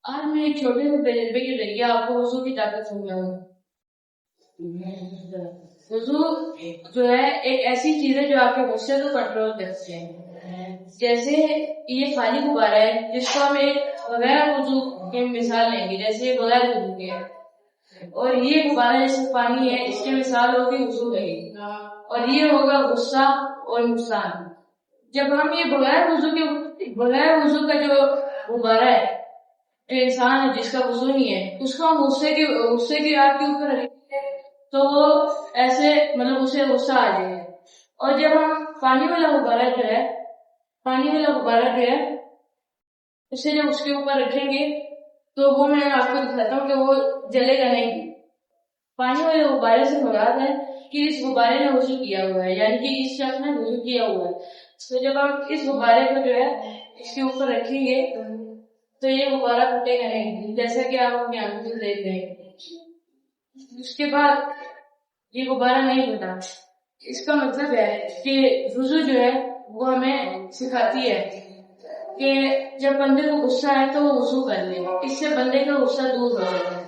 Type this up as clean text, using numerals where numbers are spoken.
آج میں ایک چھوٹے سے تجربے کے ذریعے آپ کو وضو کی طاقت سمجھاؤں گا۔ وضو جو ہے ایک ایسی چیز ہے جو آپ کے غصے کو کنٹرول کرتی ہے۔ جیسے یہ خالی غبارہ ہے جس کو ہم ایک بغیر وضو کی مثال لیں گے، جیسے بغیر وضو کے، اور یہ غبارہ جیسے پانی ہے اس کی مثال ہوگی وضو کی، اور یہ ہوگا غصہ اور نقصان۔ جب ہم یہ بغیر وضو کا جو غبارہ ہے، جو انسان ہے جس کا وضو نہیں ہے، اس کو ہم غصے کی آگ کے اوپر رکھیں گے تو وہ ایسے اسے غصہ آ جائے گا۔ اور جب ہم پانی والا غبارہ جو ہے اسے جب اس کے اوپر رکھیں گے تو وہ میں آپ کو دکھاتا ہوں کہ وہ جلے گا نہیں۔ پانی والے غبارے سے مراد ہے کہ اس غبارے نے وضو کیا ہوا ہے، یعنی کہ اس شخص نے وضو کیا ہوا ہے۔ تو جب ہم اس غبارے کو جو ہے اس کے اوپر رکھیں گے تو یہ غبارہ پھٹے گا نہیں، جیسا کہ آپ اپنی آنکھوں سے دیکھ رہے ہیں۔ اس کے بعد یہ غبارہ نہیں پھٹا۔ اس کا مطلب ہے کہ وضو جو ہے وہ ہمیں سکھاتی ہے کہ جب بندے کو غصہ ہے تو وہ وضو کر لے، اس سے بندے کا غصہ دور ہو جائے گا۔